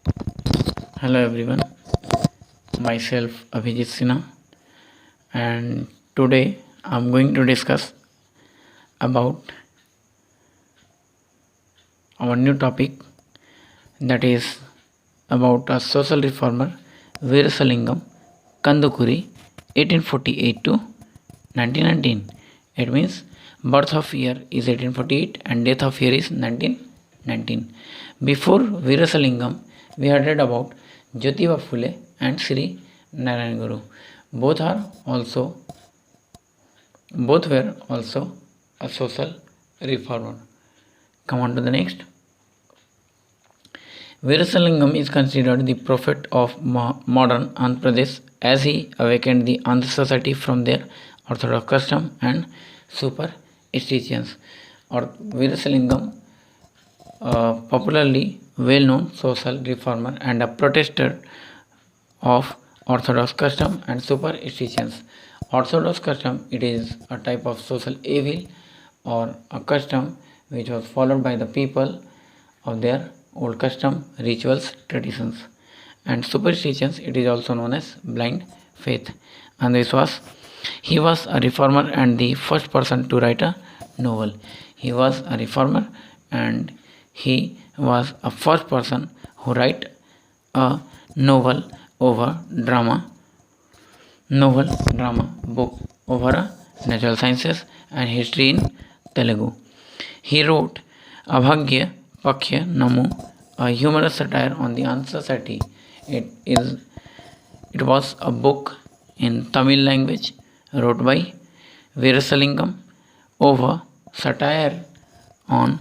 Hello everyone, myself Abhijit Sinha, and today I'm going to discuss about our new topic, that is about a social reformer Veerasalingam Kandukuri 1848 to 1919. It means birth of year is 1848 and death of year is 1919. Before Veerasalingam, we had read about Jyotiba Phule and Sri Narayan Guru. Both are also both were also a social reformer. Come on to the next. Veerasalingam is considered the prophet of modern Andhra Pradesh, as he awakened the Andhra society from their orthodox custom and superstitions. Or Veerasalingam, popularly well-known social reformer and a protester of orthodox custom and superstitions. Orthodox custom, it is a type of social evil or a custom which was followed by the people of their old custom, rituals, traditions. And superstitions, it is also known as blind faith. Andhvishwas, he was a reformer and the first person to write a novel. He was a reformer and he was a first person who write a novel over drama book over natural sciences and history in Telugu. He wrote Abhagya Pakya Namu, a humorous satire on the Andhra society. It was a book in Tamil language wrote by Veerasalingam over satire on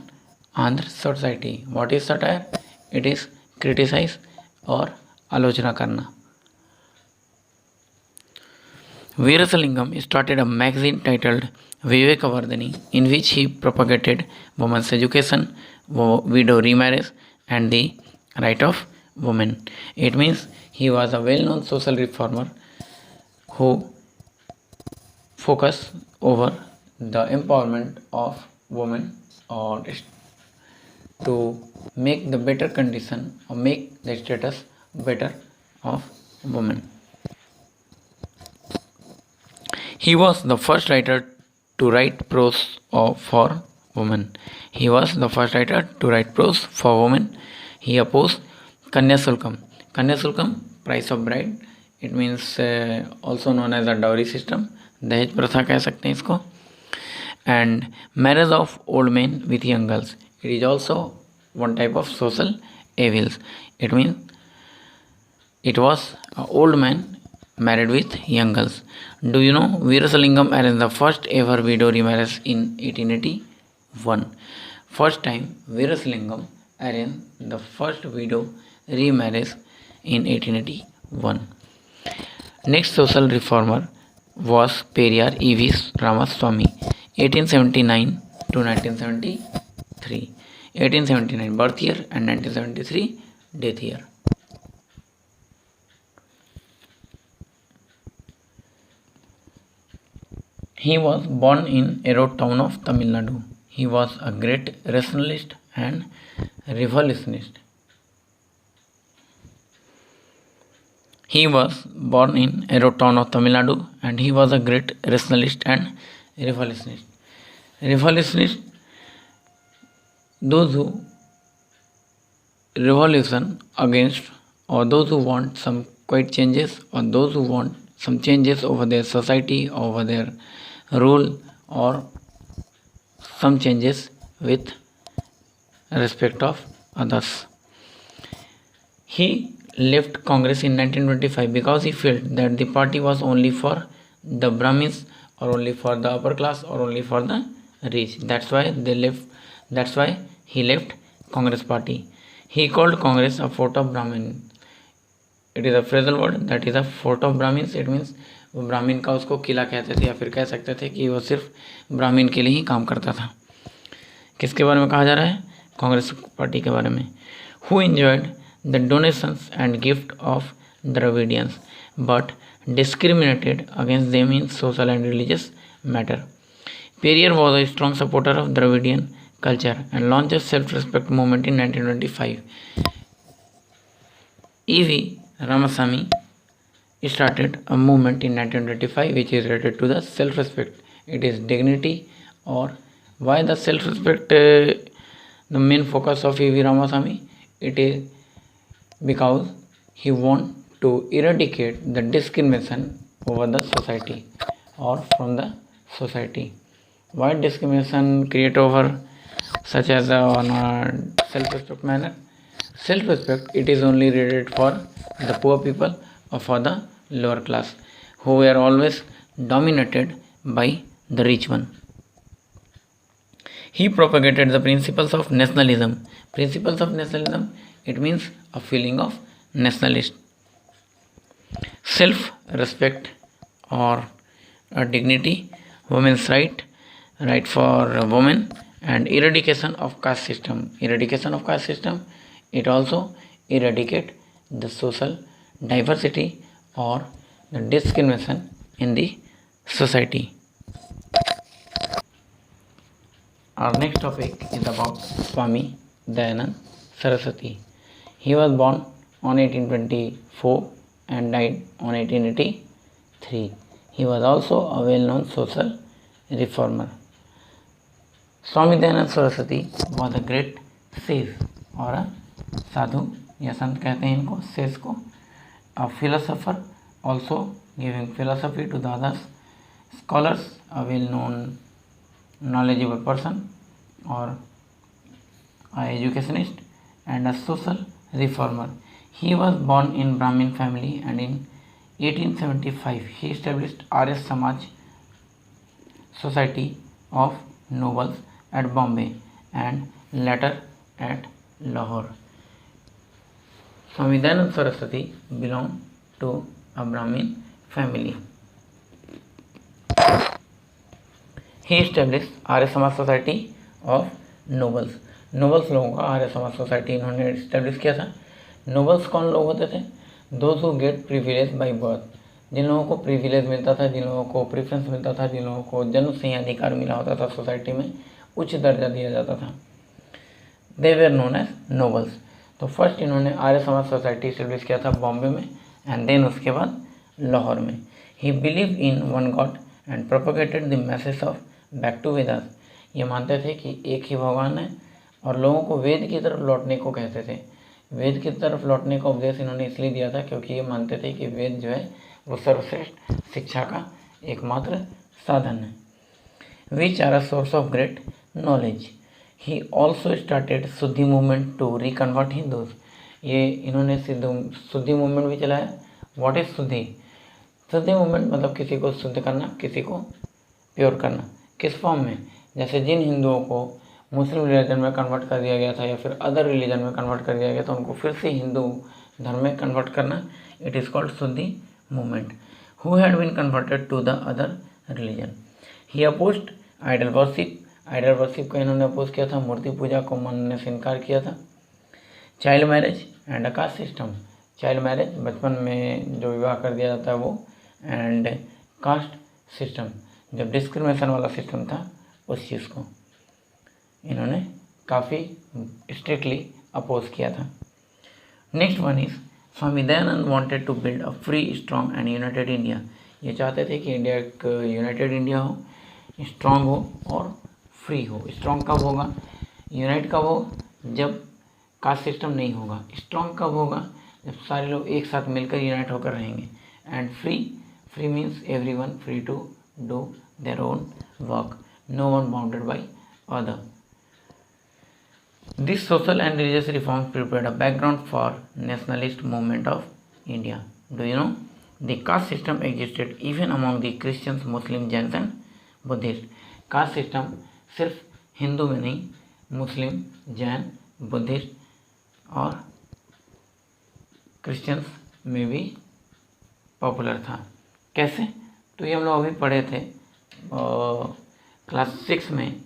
Andhra society. What is satire? It is criticize or आलोचना करना. Veerasalingam started a magazine titled Vivekavardhini, in which he propagated women's education, widow remarriage, and the right of women. It means he was a well-known social reformer who focused over the empowerment of women or to make the better condition or make the status better of women. He was the first writer to write prose for women. He was the first writer to write prose for women. He opposed Kanyasulkam. Kanyasulkam, price of bride. It means also known as a dowry system. दहेज प्रथा कह सकते हैं इसको. And marriage of old men with young girls. It is also one type of social evils. It means it was an old man married with young girls. Do you know Veerasalingam arranged the first ever widow remarriage in 1881? First time Veerasalingam arranged the first widow remarriage in 1881. Next social reformer was Periyar E.V. Ramaswamy, 1879 to 1973. 1879 birth year and 1973 death year. He was born in Erode town of Tamil Nadu. He was a great rationalist and revolutionist. He was born in Erode town of Tamil Nadu and he was a great rationalist and revolutionist. Revolutionist, those who revolution against or those who want some quiet changes or those who want some changes over their society, over their rule or some changes with respect of others. He left Congress in 1925 because he felt that the party was only for the Brahmins or only for the upper class or only for the rich. That's why he left Congress party. He called Congress a fort of Brahmin. It is a phrasal word, that is a fort of Brahmins. It means वो ब्राह्मण का उसको किला कहते थे या फिर कह सकते थे कि वो सिर्फ ब्राह्मण के लिए ही काम करता था. किसके बारे में कहा जा रहा है? कांग्रेस पार्टी के बारे में. Who enjoyed the donations and gift of Dravidians but discriminated against them in social and religious matter. Periyar was a strong supporter of Dravidian culture and launched a self-respect movement in 1925. E.V. Ramasamy started a movement in 1925 which is related to the self-respect. It is dignity. Or why the self-respect, the main focus of E.V. Ramasamy? It is because he want to eradicate the discrimination over the society or from the society. Why discrimination create over such as on a self-respect manner? Self-respect, it is only related for the poor people or for the lower class who were always dominated by the rich one. He propagated the principles of nationalism. Principles of nationalism, it means a feeling of nationalist. Self-respect or dignity, women's right for women, and eradication of caste system. Eradication of caste system, it also eradicate the social diversity or the discrimination in the society. Our next topic is about Swami Dayanand Saraswati. He was born on 1824 and died on 1883. He was also a well-known social reformer. Swami Dayanand Saraswati was a great sage और a साधु या संत कहते हैं इनको, says को, a philosopher, also giving philosophy to the others, scholars, a well-known knowledgeable person or a educationist, and a social reformer. He was born in Brahmin family and in 1875 he established Arya Samaj Society of Nobles at Bombay and later at Lahore. Swami Dayanand Saraswati belonged to a Brahmin family. He established Arya Samaj society of nobles. Nobles लोगों का Arya Samaj society इन्होंने establish किया था. Nobles कौन लोग होते थे? Those who get privilege by birth, जिन लोगों को प्रिविलेज मिलता था, जिन लोगों को प्रेफरेंस मिलता था, जिन लोगों को जन्म से ही अधिकार मिला होता था, सोसाइटी में उच्च दर्जा दिया जाता था. They were known as nobles. तो फर्स्ट इन्होंने आर्य समाज सोसाइटी इस्टेब्लिश किया था बॉम्बे में एंड देन उसके बाद लाहौर में. He believe in one god and propagated the message of back to Vedas. ये मानते थे कि एक ही भगवान है और लोगों को वेद की तरफ लौटने को कहते थे. वेद की तरफ लौटने का उपदेश इन्होंने इसलिए दिया था क्योंकि ये मानते थे कि वेद जो है वो सर्वश्रेष्ठ शिक्षा का एकमात्र साधन है. Which are a source of great knowledge. He also started Shuddhi movement to reconvert Hindus. ये इन्होंने शुद्धि मूवमेंट भी चलाया. व्हाट इज शुद्धि? शुद्धि मूवमेंट मतलब किसी को शुद्ध करना, किसी को प्योर करना. किस फॉर्म में? जैसे जिन हिंदुओं को मुस्लिम रिलीजन में कन्वर्ट कर दिया गया था या फिर अदर रिलीजन में कन्वर्ट कर दिया गया था, उनको फिर से हिंदू धर्म में कन्वर्ट करना. It is called Shuddhi movement. Who had been converted to the other religion. He opposed idol worship. Idol worship को इन्होंने अपोज किया था. मूर्ति पूजा को मानने से इनकार किया था. Child marriage and a caste system. Child marriage, बचपन में जो विवाह कर दिया जाता है वो, एंड कास्ट सिस्टम, जब डिस्क्रिमिनेशन वाला सिस्टम था उस चीज़ को इन्होंने काफ़ी स्ट्रिक्टली अपोज किया था. Next one is Swami Dayanand wanted to build a free, strong and united India. ये चाहते थे कि इंडिया एक यूनाइटेड इंडिया हो, स्ट्रॉन्ग हो और फ्री हो. स्ट्रॉन्ग कब होगा? यूनाइट कब हो? जब कास्ट सिस्टम नहीं होगा. स्ट्रॉन्ग कब होगा? जब सारे लोग एक साथ मिलकर यूनाइट होकर रहेंगे. And free means everyone free to do their own work, no one bounded by other. This social and religious reforms prepared a background for nationalist movement of India. Do you know the caste system existed even among the Christians, Muslims, Jains and Buddhists. caste system सिर्फ हिंदू में नहीं, मुस्लिम, Jain, Buddhist और Christians में भी popular था. कैसे? तो ये हम लोग अभी पढ़े थे क्लास 6 में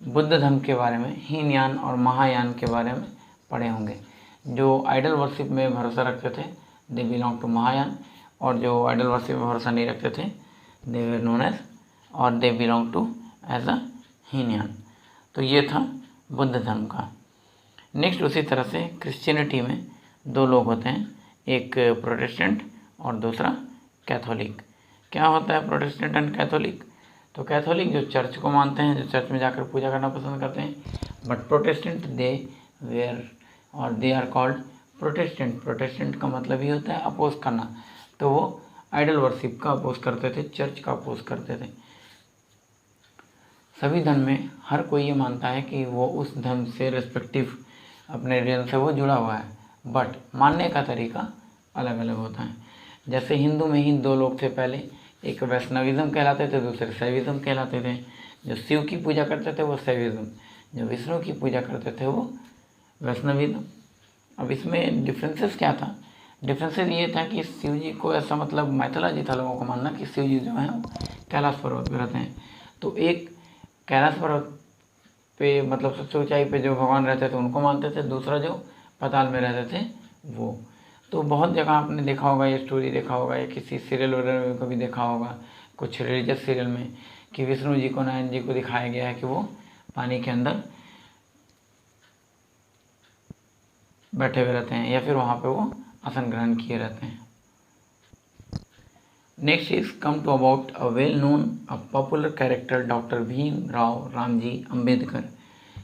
बुद्ध धर्म के बारे में, हीनयान और महायान के बारे में पढ़े होंगे. जो आइडल वर्शिप में भरोसा रखते थे दे बिलोंग टू महायान, और जो आइडल वर्शिप में भरोसा नहीं रखते थे दे वर नोन एज और they belong to as a Hinayana. तो ये था बुद्ध धर्म का. नेक्स्ट उसी तरह से क्रिश्चियनिटी में दो लोग होते हैं, एक प्रोटेस्टेंट और दूसरा कैथोलिक। क्या होता है प्रोटेस्टेंट एंड कैथोलिक? तो कैथोलिक जो चर्च को मानते हैं, जो चर्च में जाकर पूजा करना पसंद करते हैं, but Protestant they are called Protestant. Protestant का मतलब ही होता है अपोज करना, तो वो आइडल वर्शिप का अपोज करते थे, चर्च का अपोज करते थे। सभी धर्म में हर कोई ये मानता है कि वो उस धर्म से रिस्पेक्टिव अपने रिलीजन से वो जुड़ा हुआ है, बट मानने का तरीका अलग अलग होता है। जैसे हिंदू में ही दो लोग थे पहले, एक वैष्णविज्म कहलाते थे, दूसरे शैविज्म कहलाते थे। जो शिव की पूजा करते थे वो शैविज्म, जो विष्णु की पूजा करते थे वो वैष्णविज्म। अब इसमें डिफरेंसेस क्या था? डिफरेंसेस ये था कि शिव जी को ऐसा मतलब माइथोलॉजी था लोगों को मानना कि शिव जी जो हैं वो कैलाश पर्वत पर रहते हैं। तो एक कैलाश पर्वत पे मतलब सबसे ऊंचाई पे जो भगवान रहते थे उनको मानते थे, दूसरा जो पाताल में रहते थे वो। तो बहुत जगह आपने देखा होगा, ये स्टोरी देखा होगा या किसी सीरियल वगैरह में कभी देखा होगा, कुछ रिलीजियस सीरियल में, कि विष्णु जी को, नारायण जी को दिखाया गया है कि वो पानी के अंदर बैठे हुए रहते हैं या फिर वहाँ पे वो आसन ग्रहण किए रहते हैं। Next is come to about a well known a popular character doctor Bhim Rao Ramji Ambedkar.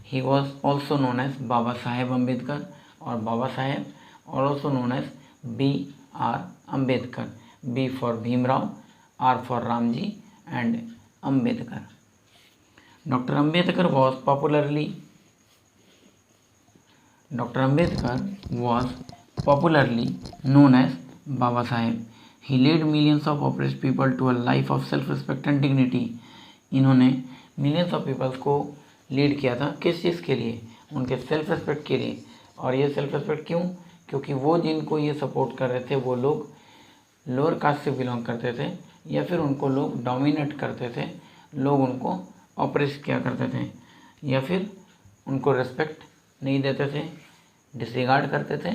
He was also known as Baba Saheb Ambedkar, और बाबा साहेब और also known as B.R. Ambedkar. B for Bhimrao, R for Ramji and Ambedkar. Dr. Ambedkar was popularly known as Baba Saheb. He led millions of oppressed people to a life of self-respect and dignity. इन्होंने millions of peoples को lead किया था, किस चीज़ के लिए? उनके self respect के लिए। और ये सेल्फ रिस्पेक्ट क्यों? क्योंकि वो जिनको ये सपोर्ट कर रहे थे वो लोग लोअर कास्ट से बिलोंग करते थे, या फिर उनको लोग डोमिनेट करते थे, लोग उनको ऑपरेस किया करते थे, या फिर उनको रिस्पेक्ट नहीं देते थे, डिसरिगार्ड करते थे।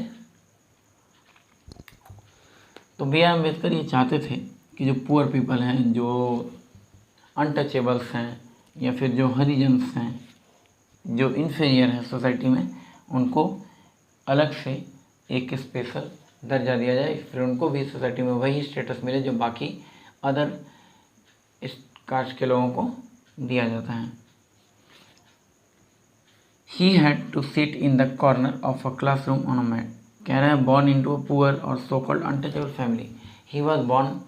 तो बी आर अम्बेडकर ये चाहते थे कि जो पुअर पीपल हैं, जो अनटचेबल्स हैं, या फिर जो हरिजन्स हैं, जो इन्फीरियर हैं सोसाइटी में, उनको अलग से एक स्पेशल दर्जा दिया जाए, फिर उनको भी सोसाइटी में वही स्टेटस मिले जो बाकी अदर कास्ट के लोगों को दिया जाता है। He had to sit in the corner of a classroom on a mat. कह रहा है born into a poor or so-called untouchable family. He was born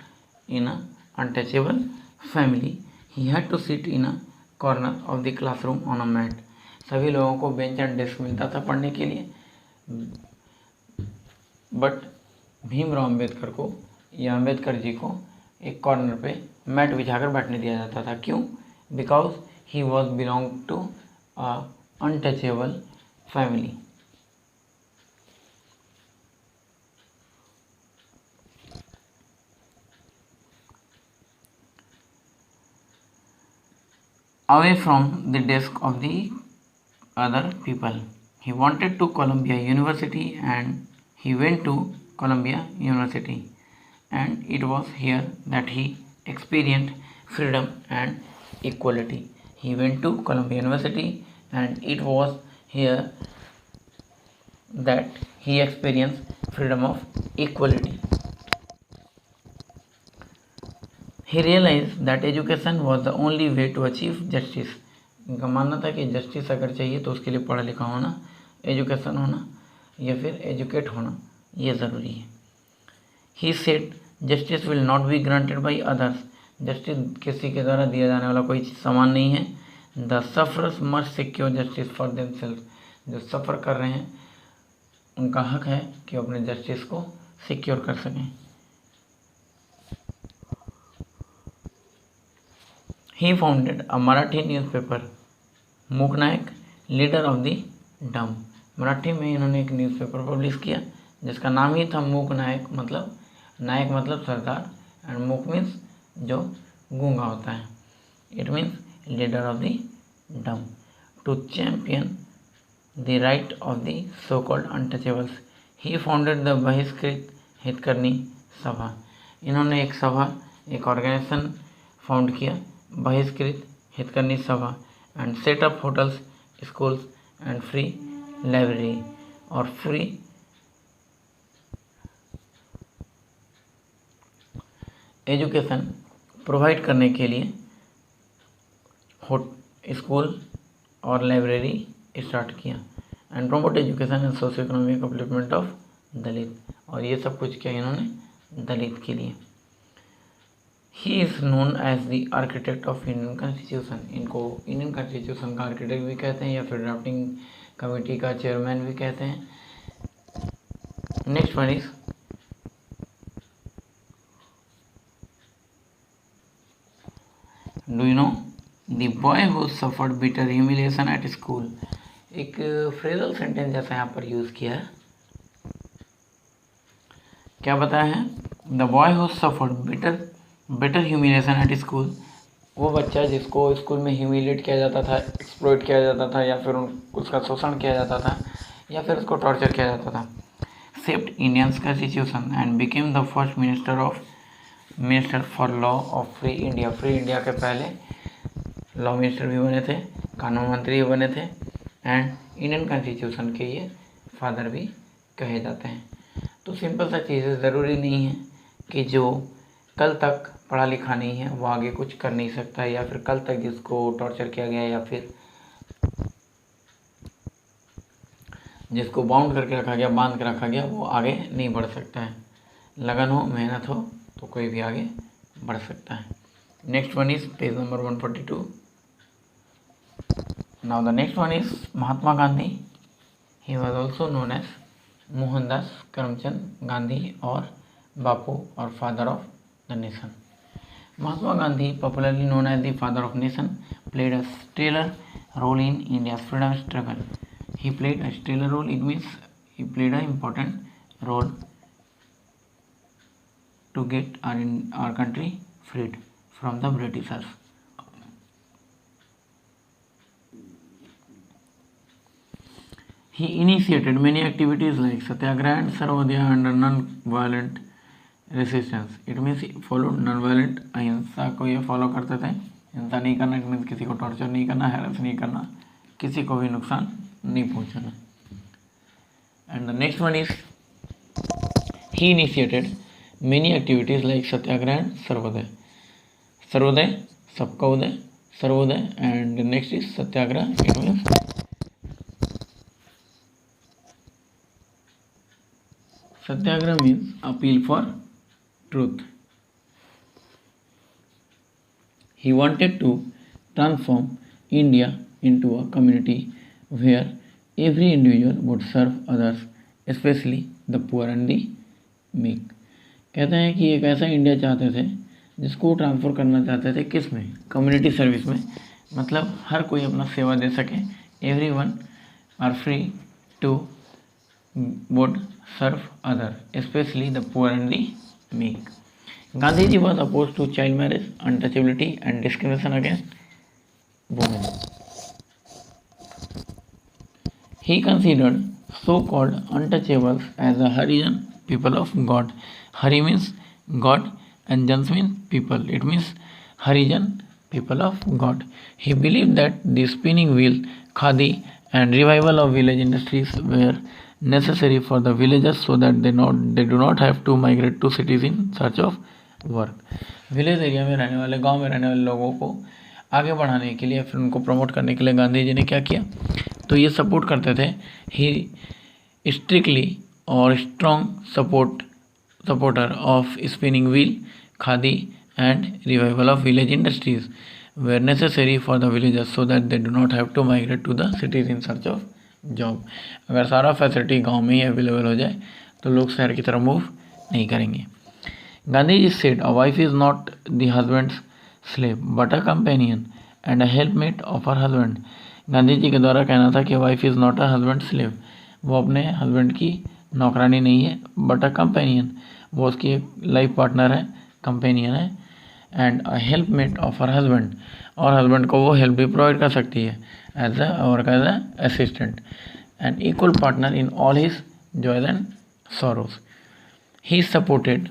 in a untouchable family. He had to sit in a corner of the classroom on a mat. सभी लोगों को bench and desk मिलता था पढ़ने के लिए, but Bhimrao Ambedkar को या अम्बेडकर जी को एक कॉर्नर पे मैट बिछाकर बैठने दिया जाता था। क्यों? Because he was belong to a untouchable family. Away from the desk of the other people, he wanted to Columbia University and he went to Columbia University, and it was here that he experienced freedom and equality. He went to Columbia University and it was here that he experienced freedom of equality. He realized that education was the only way to achieve justice. इनका मानना था कि justice अगर चाहिए तो उसके लिए पढ़ा लिखा होना, एजुकेशन होना या फिर एजुकेट होना ये ज़रूरी है। He said justice will not be granted by others. Justice किसी के द्वारा दिया जाने वाला कोई सामान नहीं है। The sufferers must secure justice for themselves. जो सफ़र कर रहे हैं उनका हक है कि वो अपने जस्टिस को सिक्योर कर सकें। He founded a Marathi newspaper, मूक नायक, लीडर ऑफ द डम। मराठी में इन्होंने एक न्यूज़पेपर पब्लिश किया जिसका नाम ही था मूक नायक, मतलब नायक मतलब सरदार, एंड मूक मीन्स जो गूंगा होता है, it means leader of the dumb, to champion the right of the so called untouchables. He founded the Bahishkrit हितकर्णी सभा। इन्होंने एक सभा, एक ऑर्गेनाइजेशन फाउंड किया, Bahishkrit हितकर्णी Sabha, and set up hotels, schools and free library, और फ्री एजुकेशन प्रोवाइड करने के लिए स्कूल और लाइब्रेरी स्टार्ट किया। And promote education and socio economic upliftment of Dalit, और ये सब कुछ किया इन्होंने दलित के लिए। He is known as the architect of Indian constitution, इनको इंडियन कॉन्स्टिट्यूशन का आर्किटेक्ट भी कहते हैं या फिर ड्राफ्टिंग कमेटी का चेयरमैन भी कहते हैं। Next one is do you know the boy who suffered bitter humiliation at school. एक फ्रेजल सेंटेंस जैसा यहाँ पर यूज़ किया है। क्या बताया है? The boy who suffered bitter humiliation at school, वो बच्चा जिसको स्कूल में ह्यूमिलेट किया जाता था, एक्सप्लॉइट किया जाता था, या फिर उसका शोषण किया जाता था, या फिर उसको टॉर्चर किया जाता था। Shaped Indian constitution and became the first minister for law of free India. Free India के पहले लॉ मिनिस्टर भी बने थे, कानून मंत्री भी बने थे, एंड इंडियन कॉन्स्टिट्यूशन के ये फादर भी कहे जाते हैं। तो सिंपल सा चीज़ें, ज़रूरी नहीं है कि जो कल तक पढ़ा लिखा नहीं है वो आगे कुछ कर नहीं सकता है, या फिर कल तक जिसको टॉर्चर किया गया या फिर जिसको बाउंड करके रखा गया, बांध के रखा गया, वो आगे नहीं बढ़ सकता है। लगन हो, मेहनत हो तो कोई भी आगे बढ़ सकता है। Next one is page number 142। Now the next one is Mahatma Gandhi. He was also known as Mohandas Karamchand Gandhi और बापू और father of the nation. Mahatma Gandhi, popularly known as the father of nation, played a stellar role in India's freedom struggle. He played a stellar role, it means he played an important role to get our country freed from the Britishers. He initiated many activities like Satyagraha and Sarvodaya under non-violent resistance. It means follow non violent, अहिंसा को ये follow करते थे। हिंसा नहीं करना, it means किसी को टॉर्चर नहीं करना, हैरेस नहीं करना, किसी को भी नुकसान नहीं पहुंचाना। And the next one is he initiated many activities like satyagraha and sarvodaya. Sarvodaya सबका उदय, sarvodaya, and next is satyagraha. It means satyagraha means appeal for truth. He wanted to transform India into a community where every individual would serve others, especially the poor and the meek. कहते हैं कि एक ऐसा India चाहते थे जिसको ट्रांसफर करना चाहते थे, किस में? कम्युनिटी सर्विस में। मतलब हर कोई अपना सेवा दे सके, everyone are free to would serve other, especially the poor and the meek. Gandhiji was opposed to child marriage, untouchability and discrimination against women. He considered so-called untouchables as the Harijan people of God. Hari means God and Jans means people. It means Harijan people of God. He believed that the spinning wheel, khadi and revival of village industries were necessary for the villagers so that they do not have to migrate to cities in search of work. Village area में रहने वाले, गांव में रहने वाले लोगों को आगे बढ़ाने के लिए, फिर उनको प्रमोट करने के लिए गांधी जी ने क्या किया? तो ये सपोर्ट करते थे। ही स्ट्रिक्टली और strong supporter of spinning wheel, khadi and revival of village industries were necessary for the villagers so that they do not have to migrate to the cities in search of job. अगर सारा facility गांव में ही available हो जाए तो लोग शहर की तरफ मूव नहीं करेंगे। Gandhi ji said a wife is not the husband's slave but a companion and a helpmate of her husband. Gandhi ji के द्वारा कहना था कि wife is not a husband slave, वो अपने हस्बैंड की नौकरानी नहीं है, बट अ कंपेनियन, वो उसकी एक लाइफ पार्टनर है, कंपेनियन है, and a helpmate of her husband, और हस्बैंड को वो हेल्प भी प्रोवाइड कर सकती है as a assistant, and equal partner in all his joys and sorrows. He supported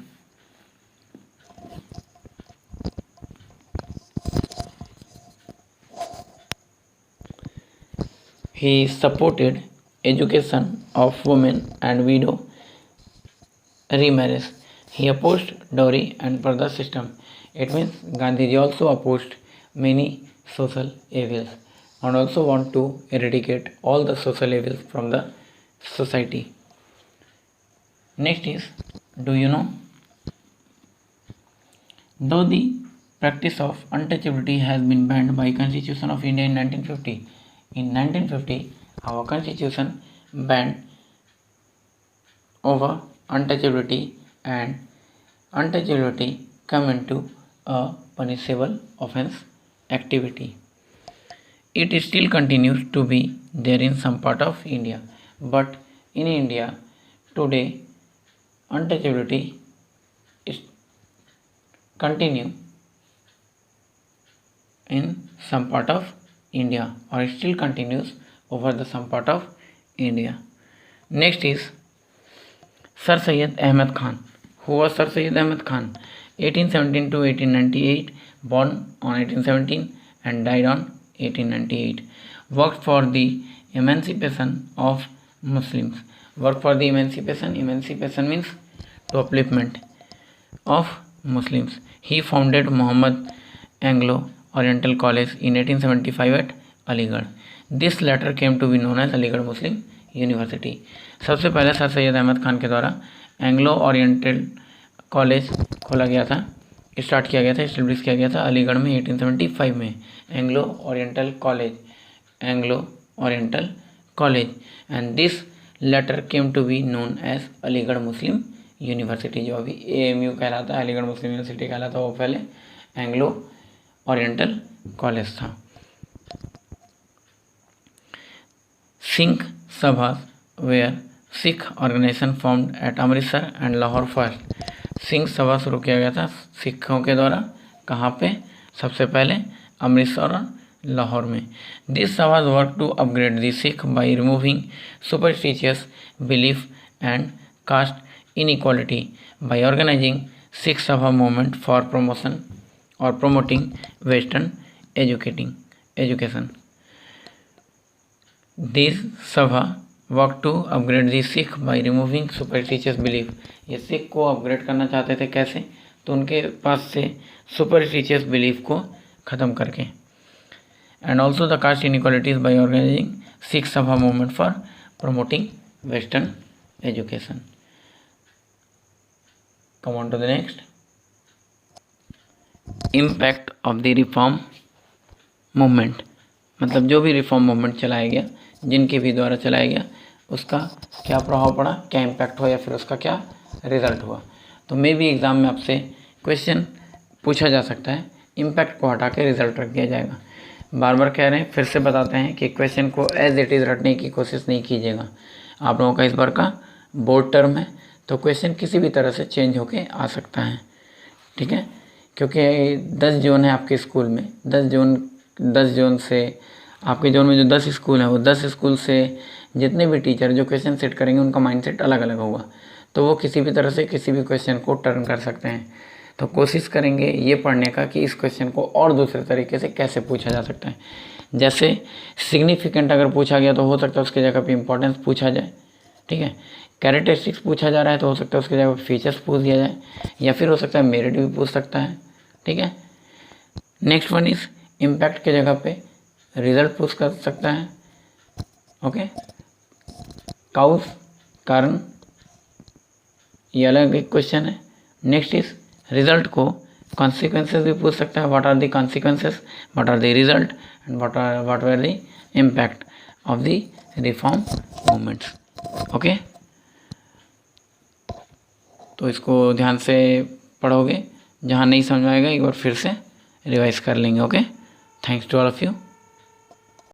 education of women and widow remarriage. He opposed dowry and brother system. It means Gandhiji also opposed many social evils and also want to eradicate all the social evils from the society. Next is, do you know, though the practice of untouchability has been banned by Constitution of India in 1950. In 1950, our Constitution banned over untouchability, and untouchability come into a punishable offense activity. It still continues to be there in some part of India, but in India today untouchability is continue in some part of India, or it still continues over the some part of India. Next is Sir Syed Ahmed Khan. Who was Sir Syed Ahmed Khan? 1817 to 1898, born on 1817 and died on 1898. Worked for the emancipation of Muslims. Worked for the emancipation. Emancipation means to upliftment of Muslims. He founded Muhammad Anglo Oriental College in 1875 at Aligarh. This later came to be known as Aligarh Muslim University. सबसे पहले sir Syed Ahmad Khan के द्वारा Anglo Oriental college खोला गया था, start किया गया था, एस्टेब्लिश किया गया था अलीगढ़ में 1875 में. Anglo Oriental College and this later came to be known as Aligarh Muslim University. जो अभी AMU कहलाता है, अलीगढ़ मुस्लिम यूनिवर्सिटी कहलाता है, वो पहले एंग्लो ओरिएंटल कॉलेज था. Sikh Sabha where Sikh organisation formed at Amritsar and Lahore first. Sikh Sabha शुरू किया गया था सिखों के द्वारा. कहाँ पे? सबसे पहले अमृतसर और लाहौर में. This Sabha work to upgrade the Sikh by removing superstitious belief and caste inequality by organising Sikh Sabha movement for promotion और promoting Western education. This Sabha worked to upgrade the Sikh by removing superstitious belief. ये सिख को upgrade करना चाहते थे. कैसे? तो उनके पास से superstitious belief को ख़त्म करके. And also the caste inequalities by organizing Sikh Sabha movement for promoting Western education. Come on to the next. Impact of the reform movement. मतलब जो भी रिफॉर्म मूवमेंट चलाया गया, जिनके भी द्वारा चलाया गया, उसका क्या प्रभाव पड़ा, क्या इम्पैक्ट हुआ या फिर उसका क्या रिजल्ट हुआ. तो मे भी एग्ज़ाम में आपसे क्वेश्चन पूछा जा सकता है, इम्पैक्ट को हटा के रिजल्ट रख दिया जाएगा. बार बार कह रहे हैं, फिर से बताते हैं कि क्वेश्चन को एज इट इज़ रटने की कोशिश नहीं कीजिएगा. आप लोगों का इस बार का बोर्ड टर्म है, तो क्वेश्चन किसी भी तरह से चेंज होके आ सकता है. ठीक है, क्योंकि 10 जोन है आपके स्कूल में. 10 जोन से आपके जोन में जो 10 स्कूल हैं, वो 10 स्कूल से जितने भी टीचर जो क्वेश्चन सेट करेंगे, उनका माइंडसेट अलग अलग होगा. तो वो किसी भी तरह से किसी भी क्वेश्चन को टर्न कर सकते हैं. तो कोशिश करेंगे ये पढ़ने का कि इस क्वेश्चन को और दूसरे तरीके से कैसे पूछा जा सकता है. जैसे सिग्निफिकेंट अगर पूछा गया तो हो सकता है उसकी जगह पे इंपॉर्टेंस पूछा जाए. ठीक है, कैरेक्टरिस्टिक्स पूछा जा रहा है तो हो सकता है उसकी जगह फीचर्स पूछ दिया जाए, या फिर हो सकता है मेरिट भी पूछ सकता है. ठीक है, नेक्स्ट वन इज इम्पैक्ट के जगह पे रिजल्ट पूछ कर सकता है. ओके, काउज कारण, ये अलग एक क्वेश्चन है. नेक्स्ट इज रिजल्ट को कॉन्सिक्वेंसेस भी पूछ सकता है. What are the consequences, what are the result and what were the impact of the reform movements. Okay, तो इसको ध्यान से पढ़ोगे, जहाँ नहीं समझ आएगा एक बार फिर से रिवाइज कर लेंगे. Okay, thanks to all of you.